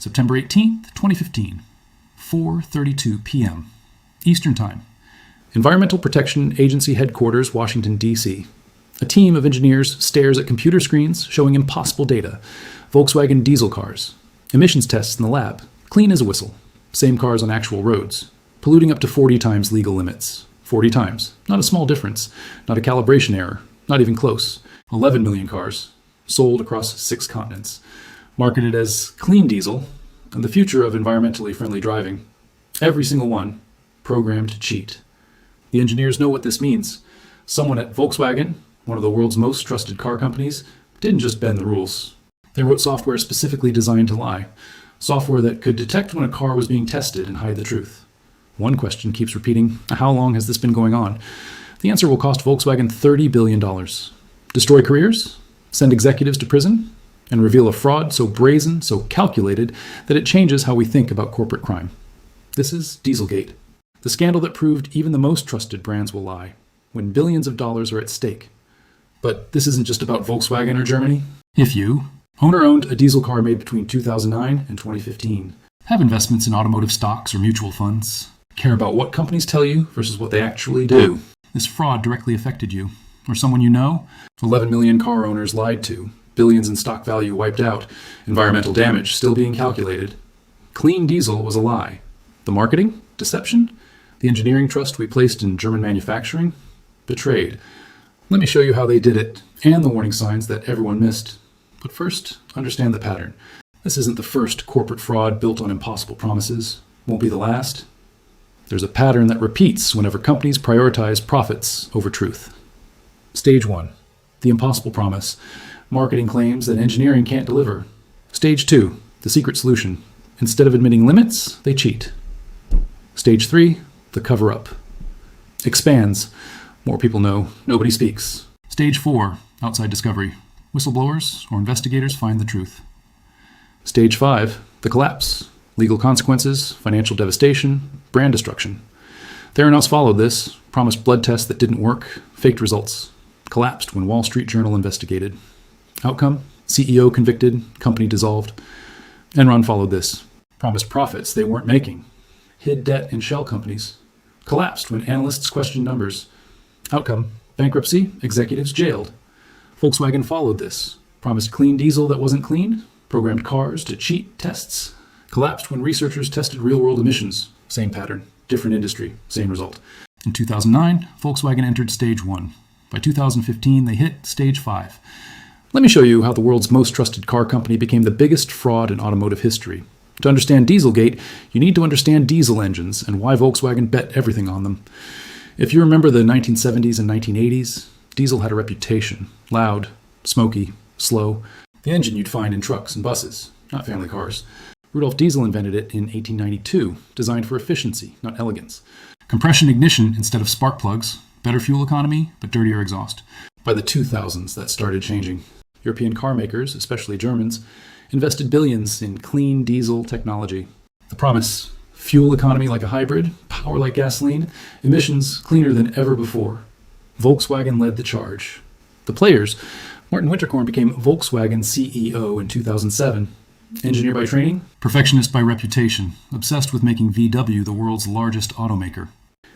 September 18th, 2015, 4:32 p.m. Eastern Time. Environmental Protection Agency Headquarters, Washington, D.C. A team of engineers stares at computer screens showing impossible data. Volkswagen diesel cars. Emissions tests in the lab. Clean as a whistle. Same cars on actual roads. Polluting up to 40 times legal limits. 40 times. Not a small difference. Not a calibration error. Not even close. 11 million cars. Sold across 6 continents. Marketed as clean diesel and the future of environmentally friendly driving. Every single one programmed to cheat. The engineers know what this means. Someone at Volkswagen, one of the world's most trusted car companies, didn't just bend the rules. They wrote software specifically designed to lie. Software that could detect when a car was being tested and hide the truth. One question keeps repeating, how long has this been going on? The answer will cost Volkswagen $30 billion. Destroy careers? Send executives to prison? And reveal a fraud so brazen, so calculated, that it changes how we think about corporate crime. This is Dieselgate. The scandal that proved even the most trusted brands will lie, when billions of dollars are at stake. But this isn't just about Volkswagen or Germany. If you, owner owned a diesel car made between 2009 and 2015, have investments in automotive stocks or mutual funds, care about what companies tell you versus what they actually do, this fraud directly affected you, or someone you know, 11 million car owners lied to, billions in stock value wiped out, environmental damage still being calculated. Clean diesel was a lie. The marketing? Deception? The engineering trust we placed in German manufacturing? Betrayed. Let me show you how they did it, and the warning signs that everyone missed. But first, understand the pattern. This isn't the first corporate fraud built on impossible promises. Won't be the last. There's a pattern that repeats whenever companies prioritize profits over truth. Stage 1. The impossible promise. Marketing claims that engineering can't deliver. Stage 2. The secret solution. Instead of admitting limits, they cheat. Stage 3. The cover-up. Expands. More people know. Nobody speaks. Stage 4. Outside discovery. Whistleblowers or investigators find the truth. Stage 5. The collapse. Legal consequences, financial devastation, brand destruction. Theranos followed this, promised blood tests that didn't work, faked results. Collapsed when Wall Street Journal investigated. Outcome? CEO convicted, company dissolved. Enron followed this, promised profits they weren't making. Hid debt in shell companies. Collapsed when analysts questioned numbers. Outcome? Bankruptcy, executives jailed. Volkswagen followed this, promised clean diesel that wasn't clean, programmed cars to cheat tests. Collapsed when researchers tested real-world emissions. Same pattern, different industry, same result. In 2009, Volkswagen entered stage 1. By 2015, they hit stage 5. Let me show you how the world's most trusted car company became the biggest fraud in automotive history. To understand Dieselgate, you need to understand diesel engines and why Volkswagen bet everything on them. If you remember the 1970s and 1980s, diesel had a reputation. Loud, smoky, slow. The engine you'd find in trucks and buses, not family cars. Rudolf Diesel invented it in 1892, designed for efficiency, not elegance. Compression ignition instead of spark plugs, better fuel economy, but dirtier exhaust. By the 2000s, that started changing. European car makers, especially Germans, invested billions in clean diesel technology. The promise, fuel economy like a hybrid, power like gasoline, emissions cleaner than ever before. Volkswagen led the charge. The players, Martin Winterkorn became Volkswagen CEO in 2007. Engineer by training, perfectionist by reputation, obsessed with making VW the world's largest automaker.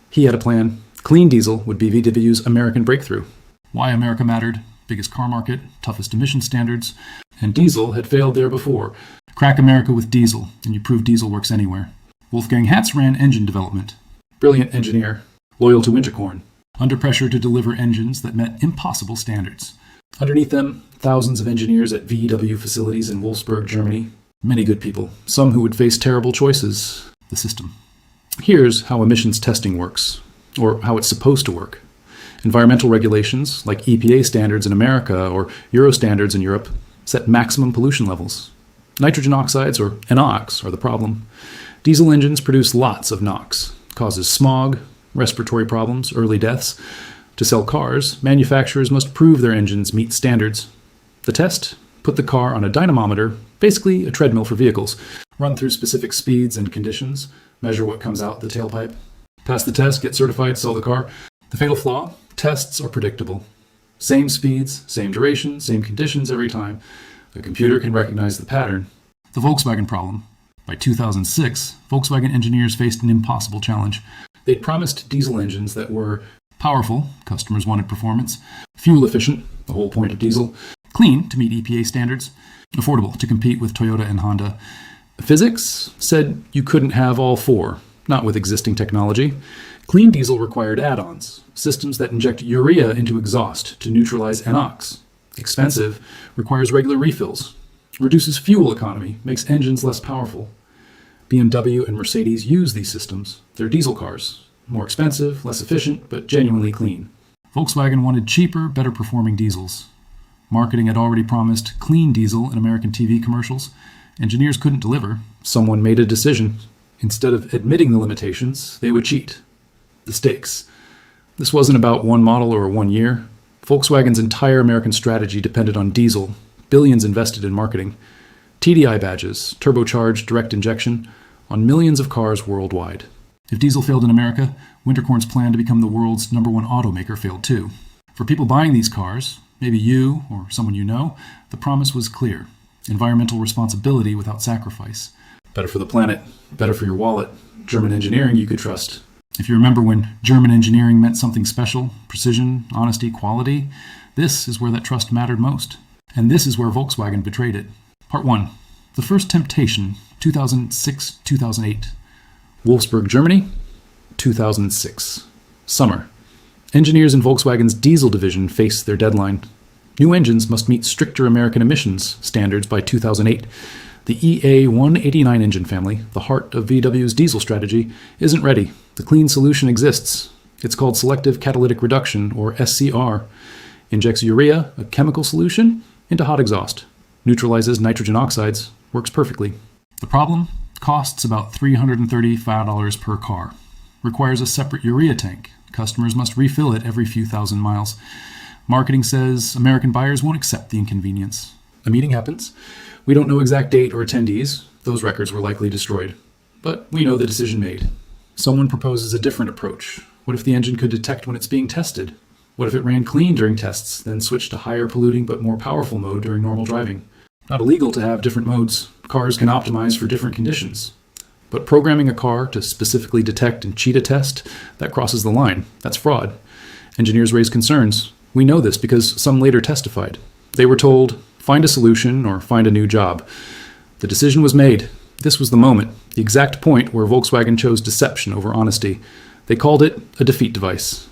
He had a plan. Clean diesel would be VW's American breakthrough. Why America mattered, biggest car market, toughest emission standards, and diesel had failed there before. Crack America with diesel, and you prove diesel works anywhere. Wolfgang Hatz ran engine development. Brilliant engineer, loyal to Winterkorn, under pressure to deliver engines that met impossible standards. Underneath them, thousands of engineers at VW facilities in Wolfsburg, Germany. Many good people, some who would face terrible choices. The system. Here's how emissions testing works, or how it's supposed to work. Environmental regulations, like EPA standards in America or Euro standards in Europe, set maximum pollution levels. Nitrogen oxides, or NOx, are the problem. Diesel engines produce lots of NOx, causes smog, respiratory problems, early deaths. To sell cars, manufacturers must prove their engines meet standards. The test? Put the car on a dynamometer, basically a treadmill for vehicles. Run through specific speeds and conditions, measure what comes out the tailpipe. Pass the test, get certified, sell the car. The fatal flaw? Tests are predictable. Same speeds, same duration, same conditions every time. A computer can recognize the pattern. The Volkswagen problem. By 2006, Volkswagen engineers faced an impossible challenge. They'd promised diesel engines that were powerful, customers wanted performance, fuel efficient, the whole point of diesel, clean to meet EPA standards, affordable to compete with Toyota and Honda. Physics said you couldn't have all four, not with existing technology. Clean diesel required add-ons, systems that inject urea into exhaust to neutralize NOx. Expensive, requires regular refills, reduces fuel economy, makes engines less powerful. BMW and Mercedes use these systems. They're diesel cars, more expensive, less efficient, but genuinely clean. Volkswagen wanted cheaper, better performing diesels. Marketing had already promised clean diesel in American TV commercials. Engineers couldn't deliver. Someone made a decision. Instead of admitting the limitations, they would cheat. The stakes. This wasn't about one model or 1 year. Volkswagen's entire American strategy depended on diesel, billions invested in marketing, TDI badges, turbocharged direct injection, on millions of cars worldwide. If diesel failed in America, Winterkorn's plan to become the world's #1 automaker failed too. For people buying these cars, maybe you or someone you know, the promise was clear. Environmental responsibility without sacrifice. Better for the planet, better for your wallet. German engineering you could trust. If you remember when German engineering meant something special, precision, honesty, quality, this is where that trust mattered most. And this is where Volkswagen betrayed it. Part 1. The First Temptation, 2006-2008. Wolfsburg, Germany, 2006. Summer. Engineers in Volkswagen's diesel division face their deadline. New engines must meet stricter American emissions standards by 2008. The EA189 engine family, the heart of VW's diesel strategy, isn't ready. The clean solution exists. It's called selective catalytic reduction, or SCR. Injects urea, a chemical solution, into hot exhaust. Neutralizes nitrogen oxides. Works perfectly. The problem? Costs about $335 per car. Requires a separate urea tank. Customers must refill it every few thousand miles. Marketing says American buyers won't accept the inconvenience. A meeting happens. We don't know exact date or attendees. Those records were likely destroyed. But we know the decision made. Someone proposes a different approach. What if the engine could detect when it's being tested? What if it ran clean during tests, then switched to higher polluting but more powerful mode during normal driving? Not illegal to have different modes. Cars can optimize for different conditions. But programming a car to specifically detect and cheat a test, that crosses the line. That's fraud. Engineers raise concerns. We know this because some later testified. They were told, find a solution or find a new job. The decision was made. This was the moment, the exact point where Volkswagen chose deception over honesty. They called it a defeat device.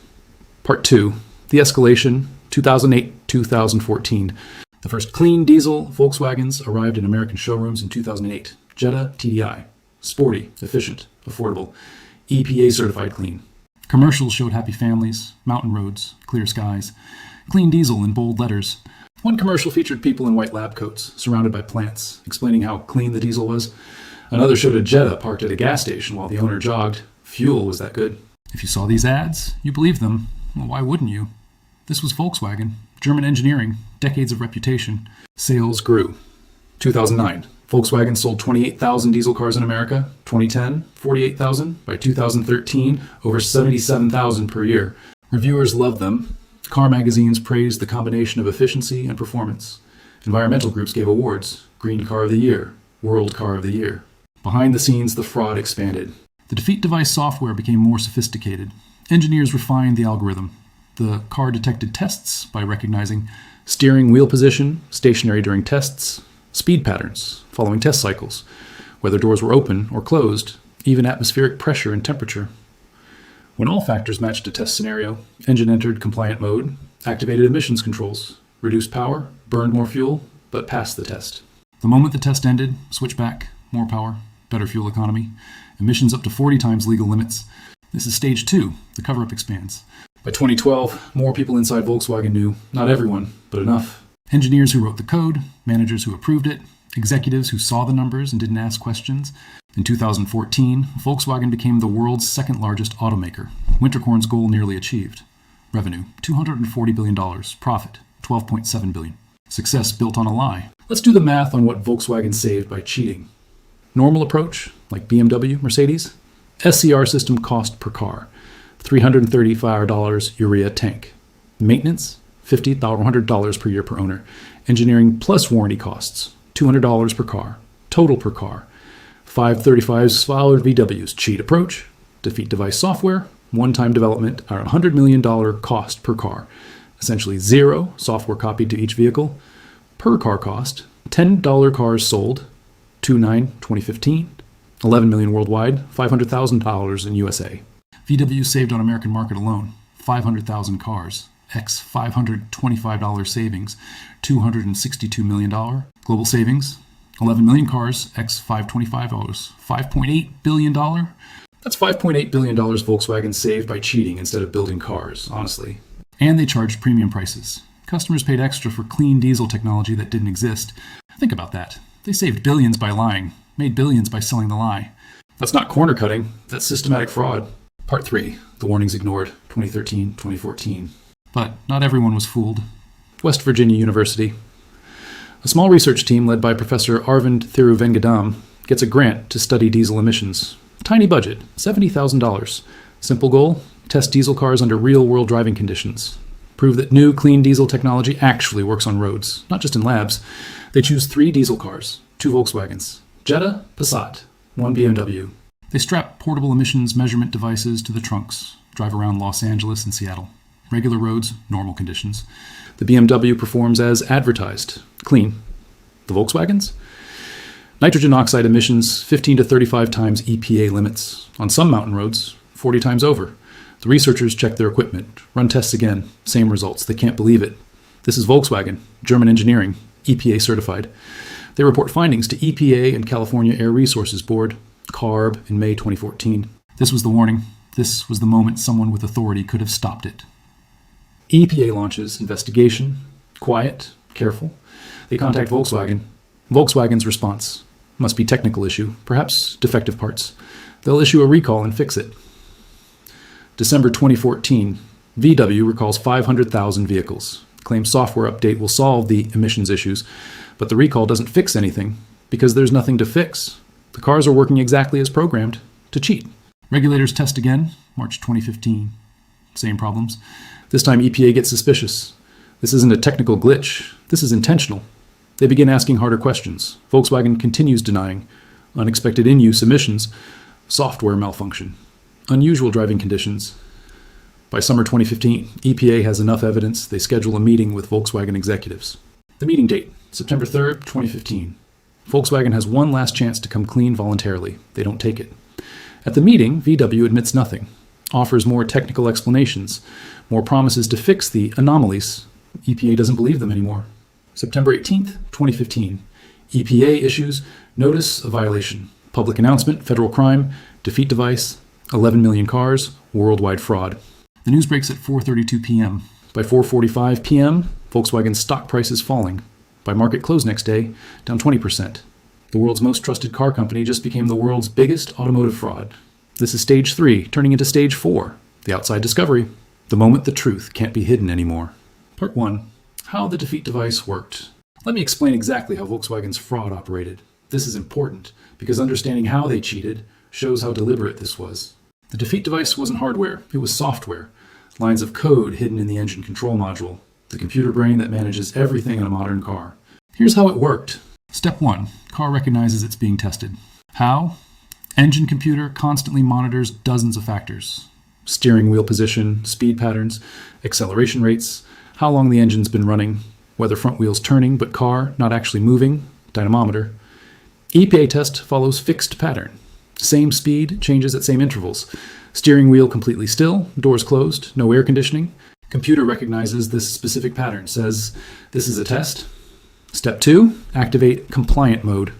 Part 2. The escalation, 2008-2014. The first clean diesel Volkswagens arrived in American showrooms in 2008. Jetta TDI. Sporty, efficient, affordable. EPA certified clean. Commercials showed happy families, mountain roads, clear skies. Clean diesel in bold letters. One commercial featured people in white lab coats, surrounded by plants, explaining how clean the diesel was. Another showed a Jetta parked at a gas station while the owner jogged. Fuel was that good. If you saw these ads, you believed them. Well, why wouldn't you? This was Volkswagen, German engineering, decades of reputation. Sales grew. 2009, Volkswagen sold 28,000 diesel cars in America. 2010, 48,000. By 2013, over 77,000 per year. Reviewers loved them. Car magazines praised the combination of efficiency and performance. Environmental groups gave awards. Green Car of the Year, World Car of the Year. Behind the scenes, the fraud expanded. The defeat device software became more sophisticated. Engineers refined the algorithm. The car detected tests by recognizing steering wheel position, stationary during tests, speed patterns, following test cycles, whether doors were open or closed, even atmospheric pressure and temperature. When all factors matched a test scenario, engine entered compliant mode, activated emissions controls, reduced power, burned more fuel, but passed the test. The moment the test ended, switch back, more power, better fuel economy, emissions up to 40 times legal limits. This is stage 2, the cover-up expands. By 2012, more people inside Volkswagen knew, not everyone, but enough. Engineers who wrote the code, managers who approved it, executives who saw the numbers and didn't ask questions. In 2014, Volkswagen became the world's second largest automaker. Winterkorn's goal nearly achieved. Revenue, $240 billion. Profit, $12.7 billion. Success built on a lie. Let's do the math on what Volkswagen saved by cheating. Normal approach, like BMW, Mercedes. SCR system cost per car, $335 urea tank. Maintenance, $50 to $100 per year per owner. Engineering plus warranty costs, $200 per car. Total per car, 535s followed VW's cheat approach, defeat device software, one-time development at $100 million cost per car, essentially zero software copied to each vehicle, per car cost, $10 cars sold, 2/9/2015, 11 million worldwide, $500,000 in USA. VW saved on American market alone, 500,000 cars, x $525 savings, $262 million. Global savings, 11 million cars, x $525, $5.8 billion. That's $5.8 billion Volkswagen saved by cheating instead of building cars, honestly. And they charged premium prices. Customers paid extra for clean diesel technology that didn't exist. Think about that. They saved billions by lying, made billions by selling the lie. That's not corner cutting, that's systematic fraud. Part 3, the warnings ignored, 2013-2014. But not everyone was fooled. West Virginia University. A small research team led by Professor Arvind Thiruvengadam gets a grant to study diesel emissions. Tiny budget, $70,000. Simple goal, test diesel cars under real-world driving conditions. Prove that new, clean diesel technology actually works on roads, not just in labs. They choose 3 diesel cars, 2 Volkswagens, Jetta, Passat, 1 BMW. They strap portable emissions measurement devices to the trunks, drive around Los Angeles and Seattle. Regular roads, normal conditions. The BMW performs as advertised, clean. The Volkswagens? Nitrogen oxide emissions 15 to 35 times EPA limits. On some mountain roads, 40 times over. The researchers check their equipment, run tests again, same results. They can't believe it. This is Volkswagen, German engineering, EPA certified. They report findings to EPA and California Air Resources Board, CARB, in May 2014. This was the warning. This was the moment someone with authority could have stopped it. EPA launches investigation. Quiet, careful. They contact Volkswagen. Volkswagen's response must be technical issue, perhaps defective parts. They'll issue a recall and fix it. December 2014, VW recalls 500,000 vehicles. Claims software update will solve the emissions issues, but the recall doesn't fix anything because there's nothing to fix. The cars are working exactly as programmed to cheat. Regulators test again, March 2015. Same problems. This time EPA gets suspicious. This isn't a technical glitch. This is intentional. They begin asking harder questions. Volkswagen continues denying unexpected in-use emissions, software malfunction, unusual driving conditions. By summer 2015, EPA has enough evidence. They schedule a meeting with Volkswagen executives. The meeting date, September 3rd, 2015. Volkswagen has one last chance to come clean voluntarily. They don't take it. At the meeting, VW admits nothing, offers more technical explanations, more promises to fix the anomalies. EPA doesn't believe them anymore. September 18th, 2015. EPA issues notice of violation. Public announcement, federal crime, defeat device, 11 million cars, worldwide fraud. The news breaks at 4:32 p.m. By 4:45 p.m., Volkswagen's stock price is falling. By market close next day, down 20%. The world's most trusted car company just became the world's biggest automotive fraud. This is stage 3, turning into stage 4, the outside discovery. The moment the truth can't be hidden anymore. Part 1. How the defeat device worked. Let me explain exactly how Volkswagen's fraud operated. This is important, because understanding how they cheated shows how deliberate this was. The defeat device wasn't hardware, it was software. Lines of code hidden in the engine control module. The computer brain that manages everything in a modern car. Here's how it worked. Step 1. Car recognizes it's being tested. How? Engine computer constantly monitors dozens of factors. Steering wheel position, speed patterns, acceleration rates, how long the engine's been running, whether front wheel's turning but car not actually moving, dynamometer. EPA test follows fixed pattern. Same speed, changes at same intervals. Steering wheel completely still, doors closed, no air conditioning. Computer recognizes this specific pattern, says, this is a test. Step 2, activate compliant mode.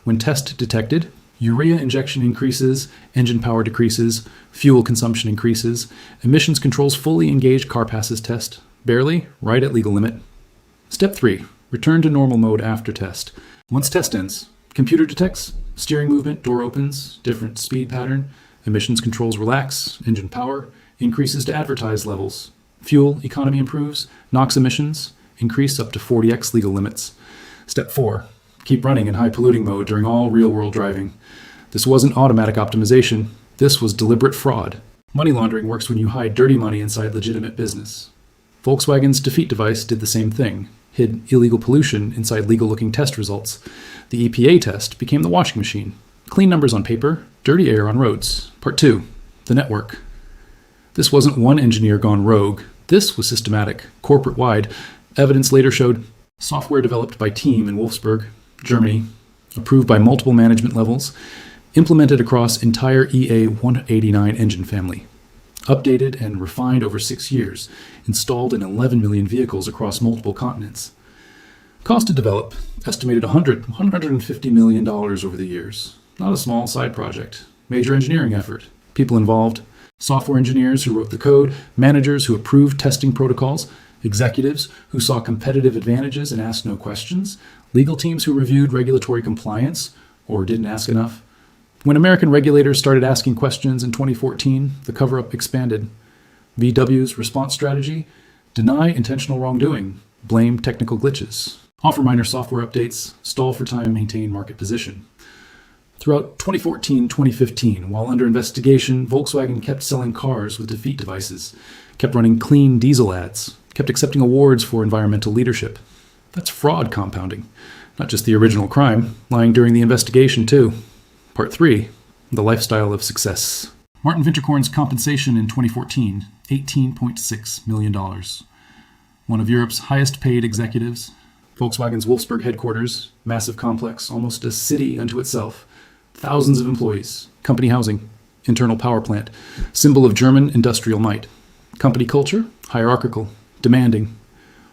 When test detected, urea injection increases, engine power decreases, fuel consumption increases, emissions controls fully engaged, car passes test. Barely, right at legal limit. Step 3, return to normal mode after test. Once test ends, computer detects, steering movement, door opens, different speed pattern, emissions controls relax, engine power increases to advertised levels. Fuel economy improves, NOx emissions increase up to 40x legal limits. Step 4, keep running in high polluting mode during all real-world driving. This wasn't automatic optimization, this was deliberate fraud. Money laundering works when you hide dirty money inside legitimate business. Volkswagen's defeat device did the same thing, hid illegal pollution inside legal-looking test results. The EPA test became the washing machine. Clean numbers on paper, dirty air on roads. Part 2. The network. This wasn't one engineer gone rogue. This was systematic, corporate-wide. Evidence later showed software developed by team in Wolfsburg, Germany, approved by multiple management levels, implemented across entire EA189 engine family, updated and refined over 6 years, installed in 11 million vehicles across multiple continents. Cost to develop, estimated $150 million over the years. Not a small side project. Major engineering effort. People involved. Software engineers who wrote the code, managers who approved testing protocols, executives who saw competitive advantages and asked no questions, legal teams who reviewed regulatory compliance or didn't ask enough. When American regulators started asking questions in 2014, the cover-up expanded. VW's response strategy: deny intentional wrongdoing, blame technical glitches, offer minor software updates, stall for time, maintain market position. Throughout 2014-2015, while under investigation, Volkswagen kept selling cars with defeat devices, kept running clean diesel ads, kept accepting awards for environmental leadership. That's fraud compounding. Not just the original crime, lying during the investigation too. Part 3. The lifestyle of success. Martin Winterkorn's compensation in 2014, $18.6 million. One of Europe's highest paid executives. Volkswagen's Wolfsburg headquarters, massive complex, almost a city unto itself. Thousands of employees, company housing, internal power plant, symbol of German industrial might. Company culture, hierarchical, demanding.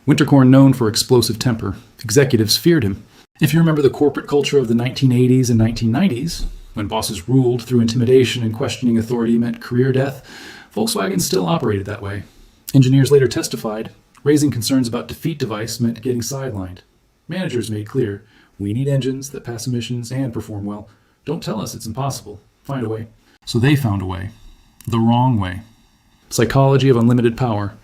Winterkorn known for explosive temper. Executives feared him. If you remember the corporate culture of the 1980s and 1990s, when bosses ruled through intimidation and questioning authority meant career death, Volkswagen still operated that way. Engineers later testified, raising concerns about defeat device meant getting sidelined. Managers made clear, we need engines that pass emissions and perform well. Don't tell us it's impossible. Find a way. So they found a way. The wrong way. Psychology of unlimited power.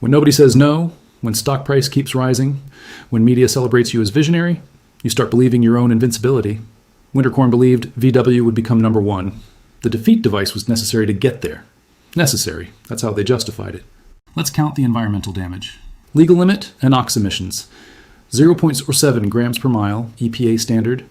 When nobody says no, when stock price keeps rising, when media celebrates you as visionary, you start believing your own invincibility. Winterkorn believed VW would become number one. The defeat device was necessary to get there. Necessary. That's how they justified it. Let's count the environmental damage. Legal limit, NOx emissions. 0.07 grams per mile, EPA standard.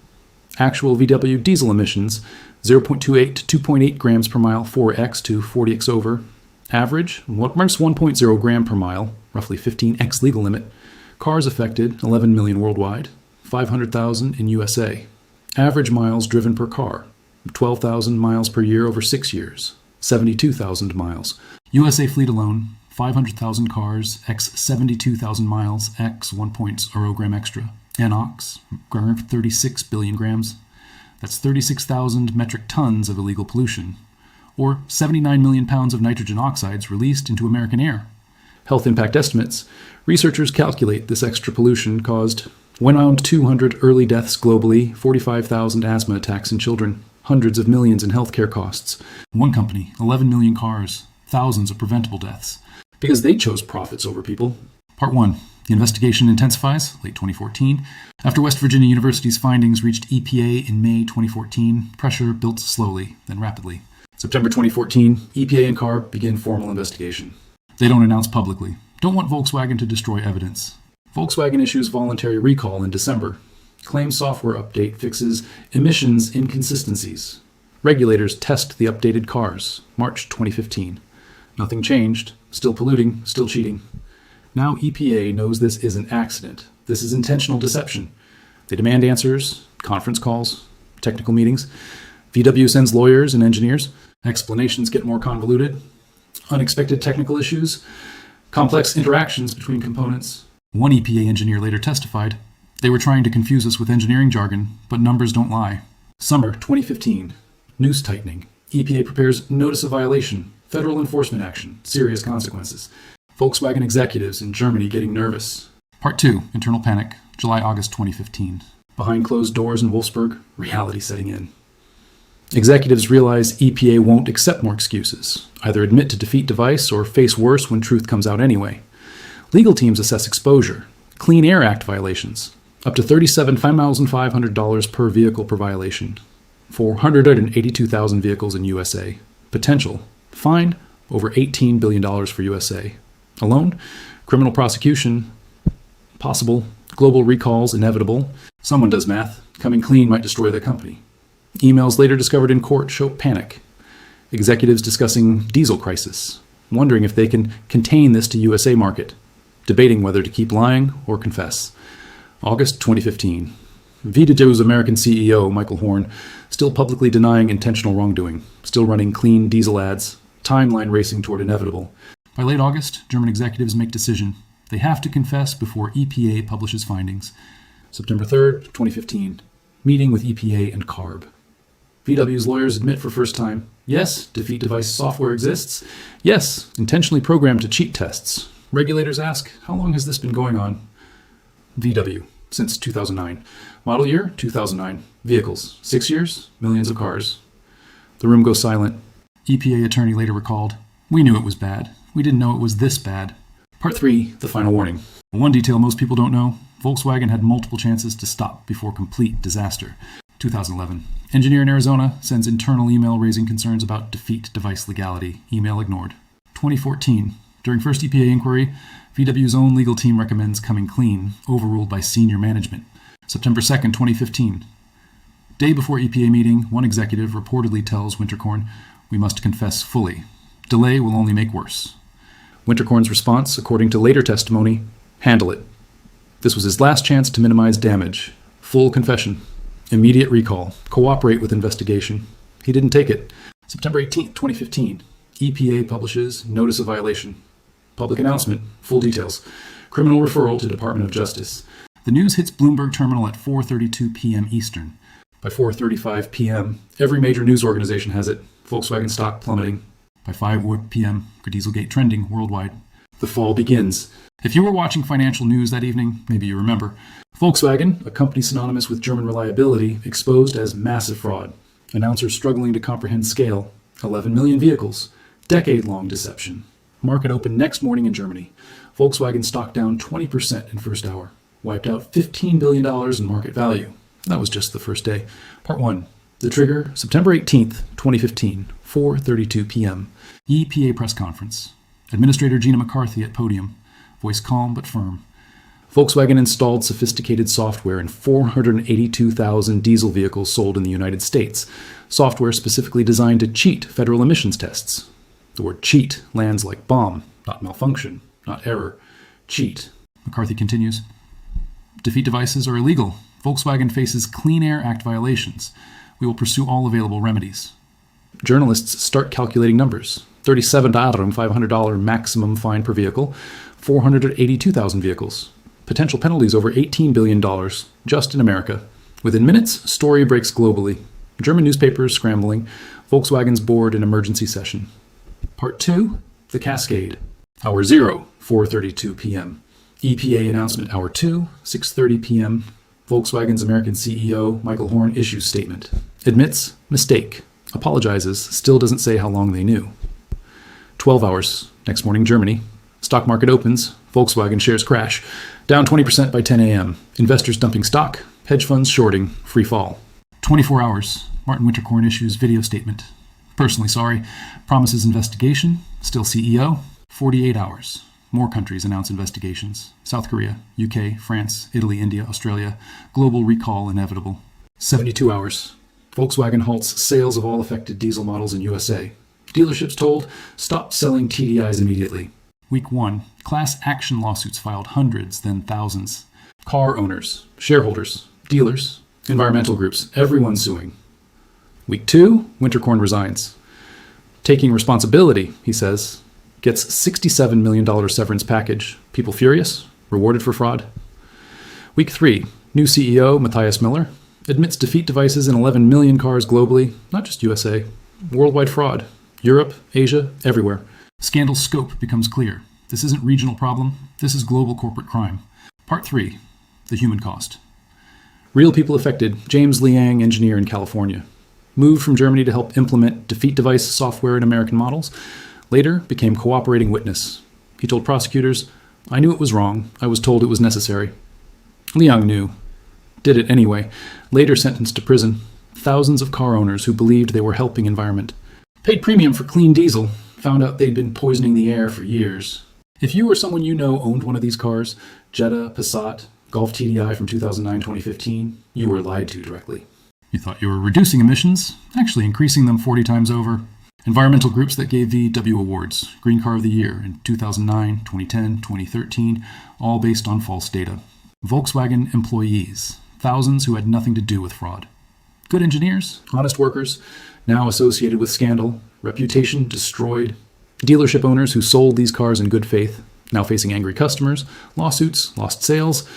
Actual VW diesel emissions, 0.28 to 2.8 grams per mile, 4x to 40x over. Average, minus 1.0 gram per mile, roughly 15x legal limit. Cars affected, 11 million worldwide, 500,000 in USA. Average miles driven per car, 12,000 miles per year over 6 years, 72,000 miles. USA fleet alone, 500,000 cars, x 72,000 miles, x 1.0 gram extra. NOx, 36 billion grams. That's 36,000 metric tons of illegal pollution, or 79 million pounds of nitrogen oxides released into American air. Health impact estimates. Researchers calculate this extra pollution caused around 200 early deaths globally, 45,000 asthma attacks in children, hundreds of millions in healthcare costs. One company, 11 million cars, thousands of preventable deaths, because they chose profits over people. Part 1. The investigation intensifies, late 2014. After West Virginia University's findings reached EPA in May 2014, pressure built slowly, then rapidly. September 2014, EPA and CARB begin formal investigation. They don't announce publicly. Don't want Volkswagen to destroy evidence. Volkswagen issues voluntary recall in December. Claims software update fixes emissions inconsistencies. Regulators test the updated cars, March 2015. Nothing changed. Still polluting, still cheating. Now EPA knows this isn't accident. This is intentional deception. They demand answers, conference calls, technical meetings. VW sends lawyers and engineers. Explanations get more convoluted. Unexpected technical issues. Complex interactions between components. One EPA engineer later testified, they were trying to confuse us with engineering jargon, but numbers don't lie. Summer 2015. Noose tightening. EPA prepares notice of violation. Federal enforcement action. Serious consequences. Volkswagen executives in Germany getting nervous. Part 2. Internal panic. July-August 2015. Behind closed doors in Wolfsburg, reality setting in. Executives realize EPA won't accept more excuses, either admit to defeat device or face worse when truth comes out anyway. Legal teams assess exposure, Clean Air Act violations, up to $37,500 per vehicle per violation, 482,000 vehicles in USA. Potential, fine, over $18 billion for USA. Alone, criminal prosecution, possible, global recalls inevitable. Someone does math. Coming clean might destroy the company. Emails later discovered in court show panic. Executives discussing diesel crisis, wondering if they can contain this to USA market, debating whether to keep lying or confess. August 2015. VW's American CEO, Michael Horn, still publicly denying intentional wrongdoing, still running clean diesel ads, timeline racing toward inevitable. By late August, German executives make decision. They have to confess before EPA publishes findings. September 3rd, 2015. Meeting with EPA and CARB. VW's lawyers admit for first time, yes, defeat device software exists. Yes, intentionally programmed to cheat tests. Regulators ask, how long has this been going on? VW, since 2009. Model year, 2009. Vehicles, 6 years, millions of cars. The room goes silent. EPA attorney later recalled, we knew it was bad. We didn't know it was this bad. Part 3, the final warning. One detail most people don't know, Volkswagen had multiple chances to stop before complete disaster. 2011. Engineer in Arizona sends internal email raising concerns about defeat device legality. Email ignored. 2014. During first EPA inquiry, VW's own legal team recommends coming clean, overruled by senior management. September 2nd, 2015. Day before EPA meeting, one executive reportedly tells Winterkorn, we must confess fully. Delay will only make worse. Winterkorn's response, according to later testimony, handle it. This was his last chance to minimize damage. Full confession. Immediate recall. Cooperate with investigation. He didn't take it. September 18th, 2015. EPA publishes Notice of Violation. Public announcement. Full details. Criminal referral to Department of Justice. The news hits Bloomberg Terminal at 4:32 p.m. Eastern. By 4:35 p.m., every major news organization has it. Volkswagen stock plummeting. By 5 p.m., Dieselgate trending worldwide. The fall begins. If you were watching financial news that evening, maybe you remember, Volkswagen, a company synonymous with German reliability, exposed as massive fraud. Announcers struggling to comprehend scale. 11 million vehicles. Decade-long deception. Market open next morning in Germany. Volkswagen stock down 20% in first hour. Wiped out $15 billion in market value. That was just the first day. Part 1. The trigger, September 18th, 2015, 4:32 p.m. EPA press conference. Administrator Gina McCarthy at podium. Voice calm but firm. Volkswagen installed sophisticated software in 482,000 diesel vehicles sold in the United States. Software specifically designed to cheat federal emissions tests. The word cheat lands like bomb, not malfunction, not error. Cheat. McCarthy continues. Defeat devices are illegal. Volkswagen faces Clean Air Act violations. We will pursue all available remedies. Journalists start calculating numbers. $37,500 maximum fine per vehicle, 482,000 vehicles. Potential penalties over $18 billion, just in America. Within minutes, story breaks globally. German newspapers scrambling. Volkswagen's board in emergency session. Part 2, the cascade. Hour 0, 4:32 p.m. EPA announcement hour 2, 6:30 p.m. Volkswagen's American CEO, Michael Horn, issues statement. Admits mistake. Apologizes. Still doesn't say how long they knew. 12 hours. Next morning, Germany. Stock market opens. Volkswagen shares crash. Down 20% by 10 a.m. Investors dumping stock. Hedge funds shorting. Free fall. 24 hours. Martin Winterkorn issues video statement. Personally sorry. Promises investigation. Still CEO. 48 hours. More countries announce investigations. South Korea, UK, France, Italy, India, Australia. Global recall inevitable. 72 hours. Volkswagen halts sales of all affected diesel models in USA. Dealerships told, stop selling TDIs immediately. Week 1. Class action lawsuits filed, hundreds, then thousands. Car owners, shareholders, dealers, environmental groups, everyone suing. Week 2. Winterkorn resigns. Taking responsibility, he says. Gets $67 million severance package. People furious? Rewarded for fraud? Week 3. New CEO, Matthias Miller. Admits defeat devices in 11 million cars globally, not just USA. Worldwide fraud. Europe, Asia, everywhere. Scandal scope becomes clear. This isn't regional problem. This is global corporate crime. Part 3. The human cost. Real people affected. James Liang, engineer in California. Moved from Germany to help implement defeat device software in American models. Later, became cooperating witness. He told prosecutors, I knew it was wrong. I was told it was necessary. Liang knew. Did it anyway. Later sentenced to prison. Thousands of car owners who believed they were helping environment. Paid premium for clean diesel. Found out they'd been poisoning the air for years. If you or someone you know owned one of these cars, Jetta, Passat, Golf TDI from 2009-2015, you were lied to directly. You thought you were reducing emissions, actually increasing them 40 times over. Environmental groups that gave VW awards, Green Car of the Year in 2009, 2010, 2013, all based on false data. Volkswagen employees, thousands who had nothing to do with fraud. Good engineers, honest workers, now associated with scandal, reputation destroyed. Dealership owners who sold these cars in good faith, now facing angry customers, lawsuits, lost sales.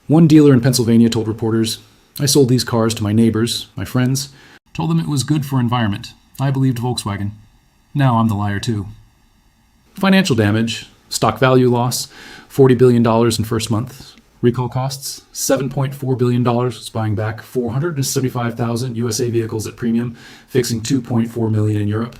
One dealer in Pennsylvania told reporters, "I sold these cars to my neighbors, my friends, told them it was good for environment. I believed Volkswagen. Now I'm the liar too." Financial damage, stock value loss, $40 billion in first month. Recall costs, $7.4 billion, was buying back 475,000 USA vehicles at premium, fixing 2.4 million in Europe.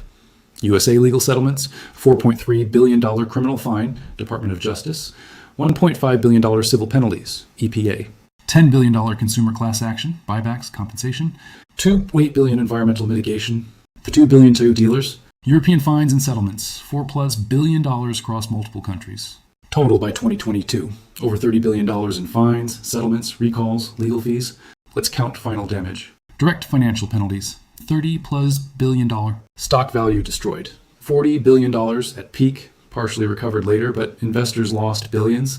USA legal settlements, $4.3 billion criminal fine, Department of Justice, $1.5 billion civil penalties, EPA, $10 billion consumer class action, buybacks, compensation, $2.8 billion environmental mitigation, the $2 billion to dealers, European fines and settlements, $4+ billion across multiple countries. Total by 2022, over $30 billion in fines, settlements, recalls, legal fees. Let's count final damage. Direct financial penalties, $30+ billion. Stock value destroyed, $40 billion at peak, partially recovered later, but investors lost billions.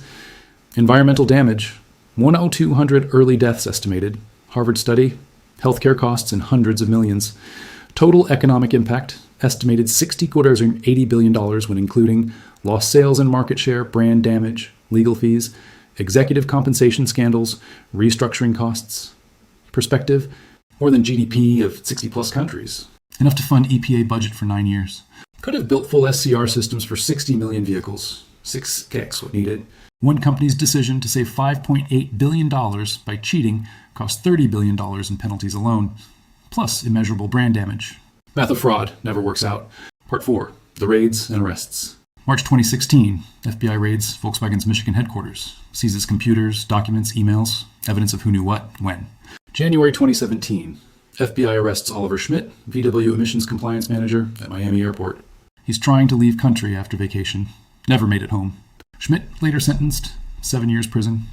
Environmental damage, 10200 early deaths estimated. Harvard study, healthcare costs in hundreds of millions. Total economic impact, estimated $60 billion when including lost sales and market share, brand damage, legal fees, executive compensation scandals, restructuring costs. Perspective, more than GDP of 60+ countries. Enough to fund EPA budget for 9 years. Could have built full SCR systems for 60 million vehicles. 6x what needed. One company's decision to save $5.8 billion by cheating cost $30 billion in penalties alone, plus immeasurable brand damage. Math of fraud never works out. Part 4, the raids and arrests. March 2016, FBI raids Volkswagen's Michigan headquarters, seizes computers, documents, emails, evidence of who knew what, when. January 2017, FBI arrests Oliver Schmidt, VW emissions compliance manager at Miami Airport. He's trying to leave country after vacation. Never made it home. Schmidt later sentenced, 7 years prison.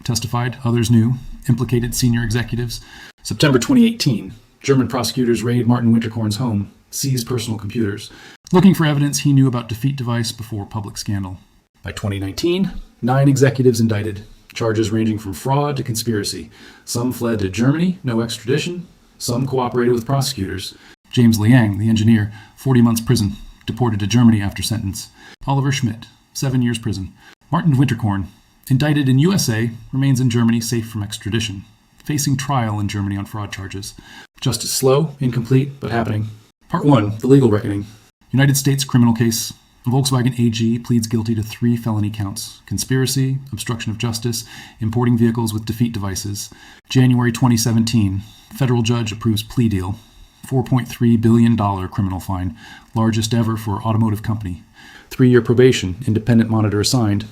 Testified, others knew, implicated senior executives. September 2018, German prosecutors raid Martin Winterkorn's home, seize personal computers, looking for evidence he knew about defeat device before public scandal. By 2019, 9 executives indicted, charges ranging from fraud to conspiracy. Some fled to Germany, no extradition. Some cooperated with prosecutors. James Liang, the engineer, 40 months prison, deported to Germany after sentence. Oliver Schmidt, 7 years prison. Martin Winterkorn, indicted in USA, remains in Germany safe from extradition, facing trial in Germany on fraud charges. Justice slow, incomplete, but happening. Part 1, the legal reckoning. United States criminal case. Volkswagen AG pleads guilty to 3 felony counts: conspiracy, obstruction of justice, importing vehicles with defeat devices. January 2017, federal judge approves plea deal. $4.3 billion criminal fine, largest ever for automotive company. 3-year probation, independent monitor assigned.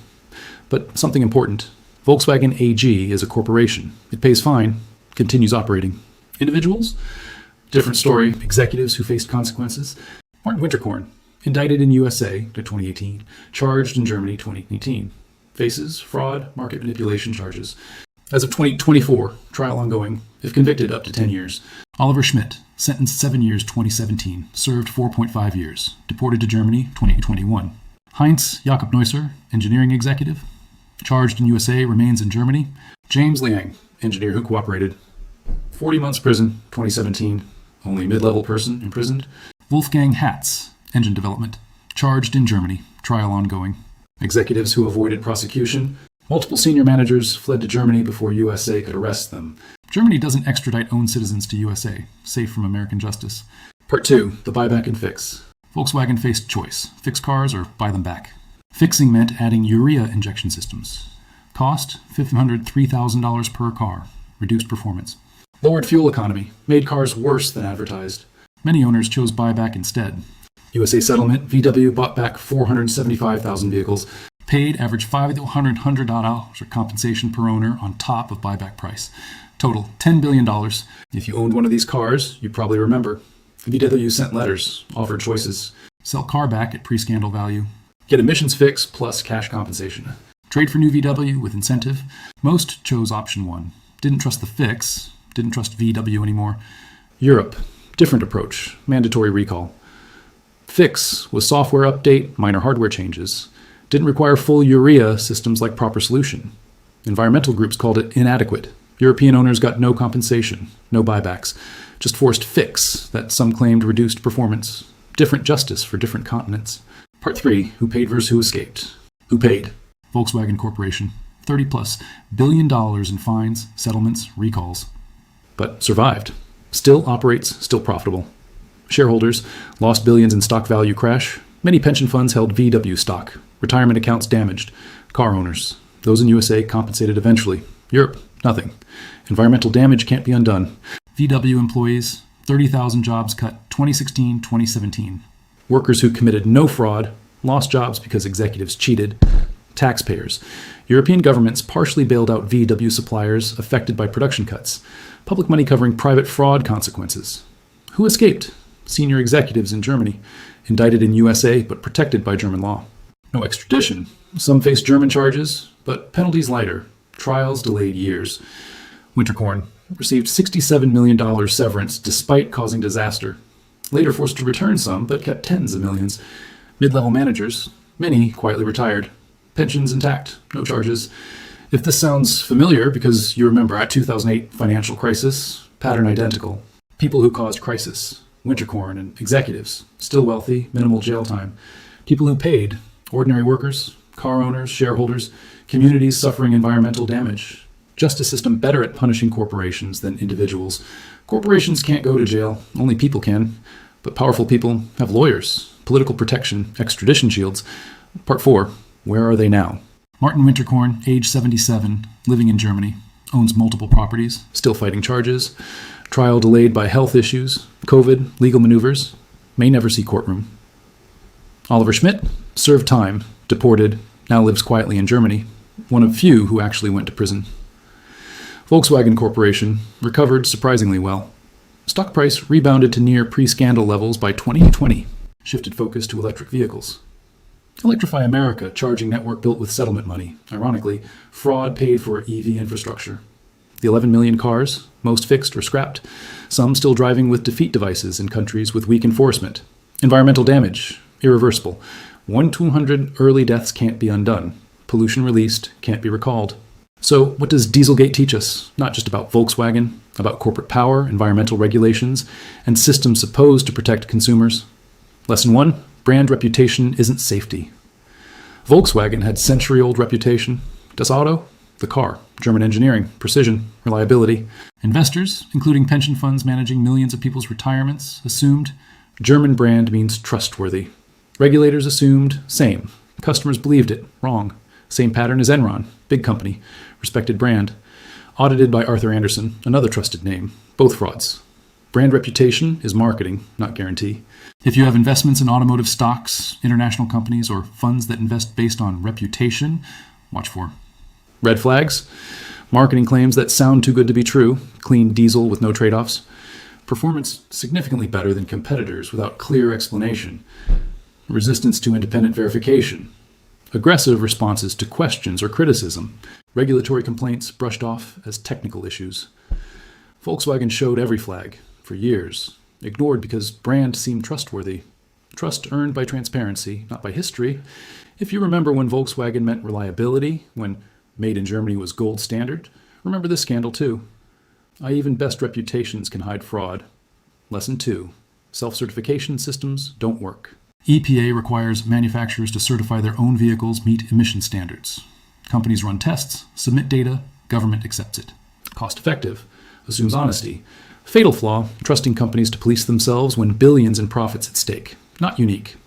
But something important, Volkswagen AG is a corporation. It pays fine, continues operating. Individuals? Different story. Executives who faced consequences. Martin Winterkorn, indicted in USA to 2018, charged in Germany 2018. Faces fraud, market manipulation charges. As of 2024, trial ongoing. If convicted, up to 10 years. Oliver Schmidt, sentenced 7 years 2017, served 4.5 years, deported to Germany 2021. Heinz Jakob Neusser, engineering executive, charged in USA, remains in Germany. James Liang, engineer who cooperated, 40 months prison 2017, only mid-level person imprisoned. Wolfgang Hatz, engine development, charged in Germany, trial ongoing. Executives who avoided prosecution. Multiple senior managers fled to Germany before USA could arrest them. Germany doesn't extradite own citizens to USA, safe from American justice. Part 2, the buyback and fix. Volkswagen faced choice, fix cars or buy them back. Fixing meant adding urea injection systems. Cost, $503,000 per car, reduced performance. Lowered fuel economy, made cars worse than advertised. Many owners chose buyback instead. USA settlement, VW bought back 475,000 vehicles, paid average $500 for compensation per owner on top of buyback price. Total, $10 billion. If you owned one of these cars, you probably remember. VW sent letters, offered choices. Sell car back at pre-scandal value. Get emissions fix plus cash compensation. Trade for new VW with incentive. Most chose option 1. Didn't trust the fix, Didn't trust VW anymore. Europe, different approach, mandatory recall. Fix was software update, minor hardware changes. Didn't require full urea systems like proper solution. Environmental groups called it inadequate. European owners got no compensation, no buybacks, just forced fix that some claimed reduced performance. Different justice for different continents. Part 3, who paid versus who escaped. Who paid? Volkswagen Corporation. $30+ billion in fines, settlements, recalls. But survived. Still operates, still profitable. Shareholders lost billions in stock value crash. Many pension funds held VW stock. Retirement accounts damaged. Car owners. Those in USA compensated eventually. Europe, nothing. Environmental damage can't be undone. VW employees, 30,000 jobs cut 2016-2017. Workers who committed no fraud, lost jobs because executives cheated. Taxpayers. European governments partially bailed out VW suppliers affected by production cuts. Public money covering private fraud consequences. Who escaped? Senior executives in Germany. Indicted in USA, but protected by German law. No extradition. Some faced German charges, but penalties lighter. Trials delayed years. Winterkorn received $67 million severance despite causing disaster. Later forced to return some, but kept tens of millions. Mid-level managers, many quietly retired. Pensions intact, no charges. If this sounds familiar because you remember our 2008 financial crisis, pattern identical. People who caused crisis, Winterkorn and executives, still wealthy, minimal jail time. People who paid, ordinary workers, car owners, shareholders, communities suffering environmental damage. Justice system better at punishing corporations than individuals. Corporations can't go to jail, only people can. But powerful people have lawyers, political protection, extradition shields. Part 4. Where are they now? Martin Winterkorn, age 77, living in Germany, owns multiple properties, still fighting charges, trial delayed by health issues, COVID, legal maneuvers, may never see courtroom. Oliver Schmidt, served time, deported, now lives quietly in Germany, one of few who actually went to prison. Volkswagen Corporation recovered surprisingly well. Stock price rebounded to near pre-scandal levels by 2020, shifted focus to electric vehicles. Electrify America, charging network built with settlement money. Ironically, fraud paid for EV infrastructure. The 11 million cars, most fixed or scrapped, some still driving with defeat devices in countries with weak enforcement. Environmental damage, irreversible. 1-200 early deaths can't be undone. Pollution released can't be recalled. So what does Dieselgate teach us? Not just about Volkswagen, about corporate power, environmental regulations, and systems supposed to protect consumers. Lesson 1. Brand reputation isn't safety. Volkswagen had century-old reputation. Das Auto? The car. German engineering, precision, reliability. Investors, including pension funds managing millions of people's retirements, assumed German brand means trustworthy. Regulators assumed same. Customers believed it. Wrong. Same pattern as Enron, big company, respected brand. Audited by Arthur Andersen, another trusted name. Both frauds. Brand reputation is marketing, not guarantee. If you have investments in automotive stocks, international companies, or funds that invest based on reputation, watch for red flags, marketing claims that sound too good to be true, clean diesel with no trade-offs, performance significantly better than competitors without clear explanation, resistance to independent verification, aggressive responses to questions or criticism, regulatory complaints brushed off as technical issues. Volkswagen showed every flag for years, ignored because brand seemed trustworthy. Trust earned by transparency, not by history. If you remember when Volkswagen meant reliability, when made in Germany was gold standard, remember this scandal too. Even best reputations can hide fraud. Lesson 2. Self-certification systems don't work. EPA requires manufacturers to certify their own vehicles meet emission standards. Companies run tests, submit data, government accepts it. Cost effective, assumes honesty. Fatal flaw, trusting companies to police themselves when billions in profits at stake. Not unique.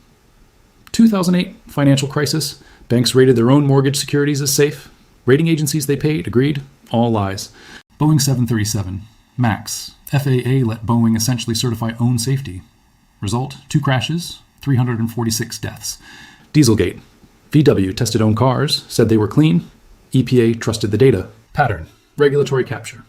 2008 financial crisis, banks rated their own mortgage securities as safe. Rating agencies they paid agreed, all lies. Boeing 737, MAX. FAA let Boeing essentially certify own safety. Result, 2 crashes, 346 deaths. Dieselgate. VW tested own cars, said they were clean. EPA trusted the data. Pattern. Regulatory capture.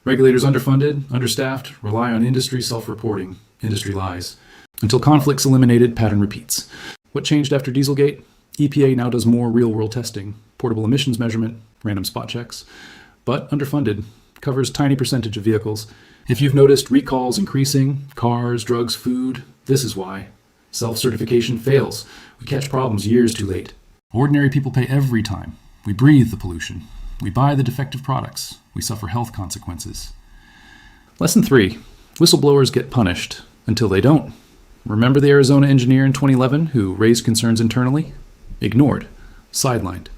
Regulators underfunded, understaffed, rely on industry self-reporting. Industry lies. Until conflicts eliminated, pattern repeats. What changed after Dieselgate? EPA now does more real-world testing, portable emissions measurement, random spot checks. But underfunded. covers tiny percentage of vehicles. If you've noticed recalls increasing, cars, drugs, food, this is why. Self-certification fails. We catch problems years too late. Ordinary people pay every time. We breathe the pollution. We buy the defective products. We suffer health consequences. Lesson 3. Whistleblowers get punished until they don't. Remember the Arizona engineer in 2011 who raised concerns internally? Ignored. Sidelined.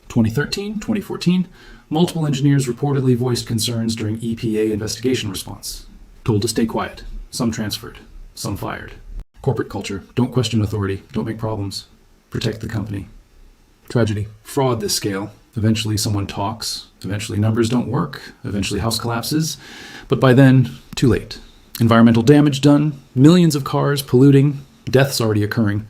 2013, 2014, multiple engineers reportedly voiced concerns during EPA investigation response. Told to stay quiet. Some transferred. Some fired. Corporate culture. Don't question authority. Don't make problems. Protect the company. Tragedy. Fraud this scale. Eventually someone talks. Eventually numbers don't work. Eventually house collapses. But by then, too late. Environmental damage done. Millions of cars polluting. Deaths already occurring.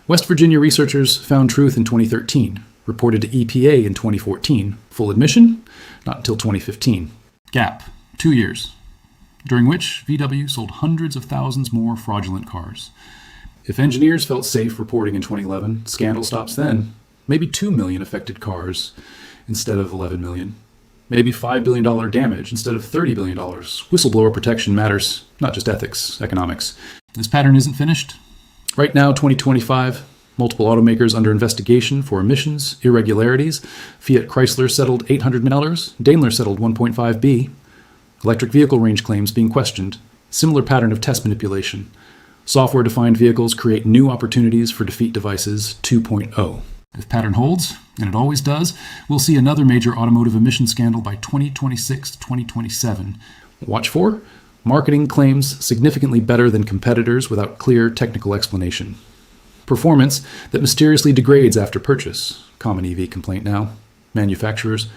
West Virginia researchers found truth in 2013. Reported to EPA in 2014. Full admission? Not until 2015. Gap. 2 years. During which VW sold hundreds of thousands more fraudulent cars. If engineers felt safe reporting in 2011, scandal stops then. Maybe 2 million affected cars instead of 11 million. Maybe $5 billion damage instead of $30 billion. Whistleblower protection matters, not just ethics, economics. This pattern isn't finished. Right now, 2025, multiple automakers under investigation for emissions, irregularities. Fiat Chrysler settled $800 million. Daimler settled 1.5B. Electric vehicle range claims being questioned. Similar pattern of test manipulation. Software-defined vehicles create new opportunities for defeat devices 2.0. If pattern holds, and it always does, we'll see another major automotive emission scandal by 2026-2027. Watch for marketing claims significantly better than competitors without clear technical explanation. Performance that mysteriously degrades after purchase. Common EV complaint now. Manufacturers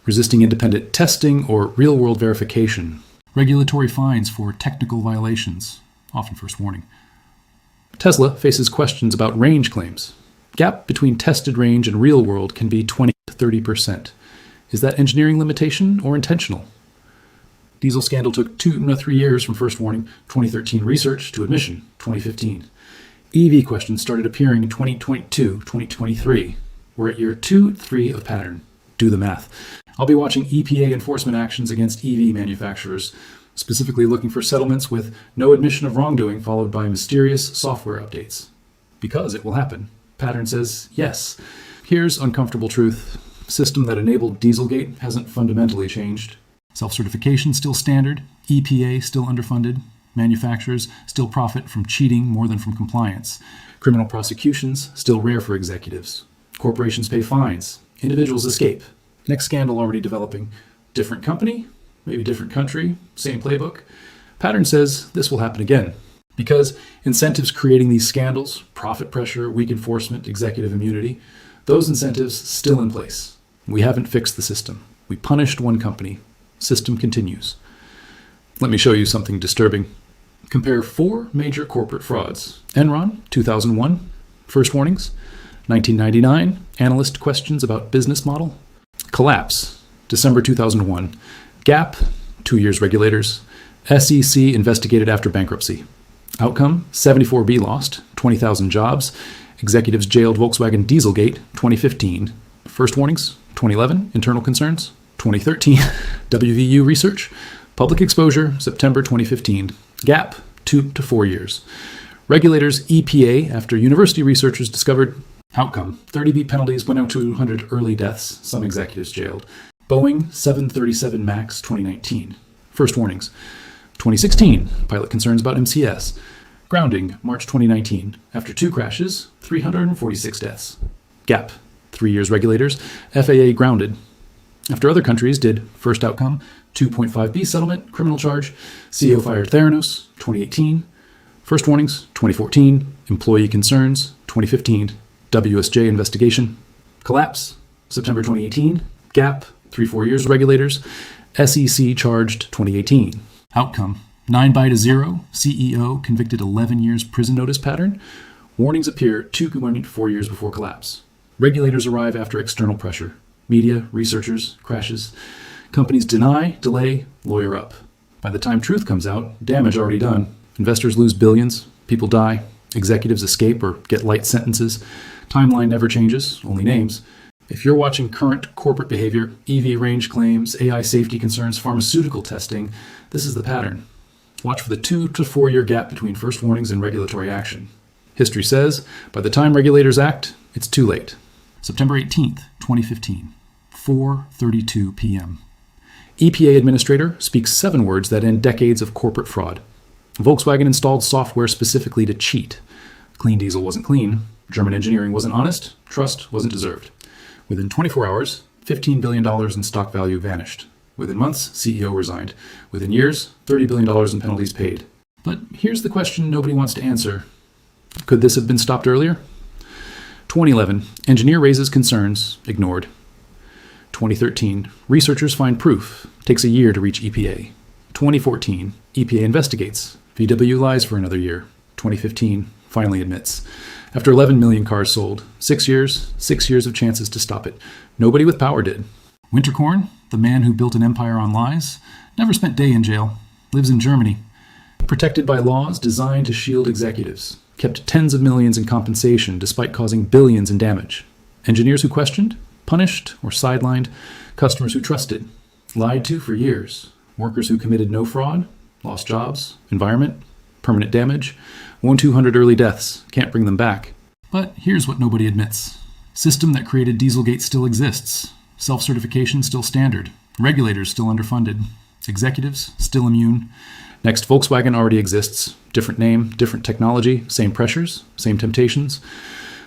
resisting independent testing or real-world verification. Regulatory fines for technical violations. Often first warning. Tesla faces questions about range claims. Gap between tested range and real world can be 20 to 30%. Is that engineering limitation or intentional? Diesel scandal took 2 to 3 years from first warning, 2013 research to admission, 2015. EV questions started appearing in 2022, 2023. We're at year 2, 3 of pattern. Do the math. I'll be watching EPA enforcement actions against EV manufacturers, specifically looking for settlements with no admission of wrongdoing followed by mysterious software updates. Because it will happen. Pattern says yes. Here's uncomfortable truth. System that enabled Dieselgate hasn't fundamentally changed. Self-certification still standard. EPA still underfunded. Manufacturers still profit from cheating more than from compliance. Criminal prosecutions still rare for executives. Corporations pay fines. Individuals escape. Next scandal already developing. Different company, maybe different country, same playbook. Pattern says this will happen again. Because incentives creating these scandals, profit pressure, weak enforcement, executive immunity, those incentives still in place. We haven't fixed the system. We punished one company. System continues. Let me show you something disturbing. Compare 4 major corporate frauds. Enron, 2001, first warnings. 1999, analyst questions about business model. Collapse, December 2001. Gap, 2 years regulators. SEC investigated after bankruptcy. Outcome, 74B lost, 20,000 jobs. Executives jailed Volkswagen Dieselgate, 2015. First warnings, 2011, internal concerns. 2013, WVU research. Public exposure, September 2015. Gap, 2 to 4 years. Regulators EPA after university researchers discovered. Outcome, 30B penalties went out to 200 early deaths, some executives jailed. Boeing 737 MAX 2019. First warnings. 2016, pilot concerns about MCS. Grounding, March 2019. After 2 crashes, 346 deaths. Gap, 3 years regulators. FAA grounded. After other countries did. First outcome, 2.5B settlement, criminal charge. CEO fired Theranos, 2018. First warnings, 2014. Employee concerns, 2015. WSJ investigation. Collapse, September 2018. Gap, 3-4 years regulators. SEC charged 2018. Outcome, 9 by to 0. CEO convicted 11 years prison notice pattern. Warnings appear 2.4 years before collapse. Regulators arrive after external pressure. Media, researchers, crashes. Companies deny, delay, lawyer up. By the time truth comes out, damage already done. Investors lose billions. People die. Executives escape or get light sentences. Timeline never changes, only names. If you're watching current corporate behavior, EV range claims, AI safety concerns, pharmaceutical testing, this is the pattern. Watch for the 2 to 4 year gap between first warnings and regulatory action. History says, by the time regulators act, it's too late. September 18th, 2015, 4:32 p.m. EPA administrator speaks 7 words that end decades of corporate fraud. Volkswagen installed software specifically to cheat. Clean diesel wasn't clean. German engineering wasn't honest. Trust wasn't deserved. Within 24 hours, $15 billion in stock value vanished. Within months, CEO resigned. Within years, $30 billion in penalties paid. But here's the question nobody wants to answer. Could this have been stopped earlier? 2011, engineer raises concerns, ignored. 2013, researchers find proof, takes a year to reach EPA. 2014, EPA investigates. VW lies for another year. 2015, finally admits. After 11 million cars sold, 6 years of chances to stop it. Nobody with power did. Winterkorn, the man who built an empire on lies, never spent day in jail, lives in Germany. Protected by laws designed to shield executives, kept tens of millions in compensation despite causing billions in damage. Engineers who questioned, punished or sidelined. Customers who trusted, lied to for years. Workers who committed no fraud, lost jobs, environment, permanent damage. 200 early deaths, can't bring them back. But here's what nobody admits. System that created Dieselgate still exists. Self-certification still standard. Regulators still underfunded. Executives still immune. Next, Volkswagen already exists. Different name, different technology, same pressures, same temptations.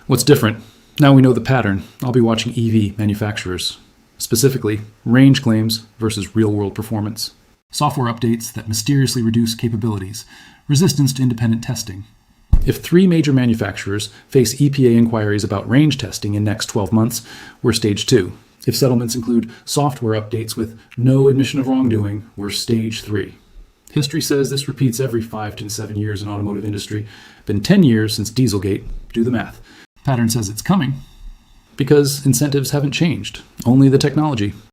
What's different? Now we know the pattern. I'll be watching EV manufacturers. Specifically, range claims versus real-world performance. Software updates that mysteriously reduce capabilities. Resistance to independent testing. If 3 major manufacturers face EPA inquiries about range testing in next 12 months, we're stage 2. If settlements include software updates with no admission of wrongdoing, we're stage 3. History says this repeats every 5 to 7 years in automotive industry. Been 10 years since Dieselgate. Do the math. Pattern says it's coming because incentives haven't changed, only the technology.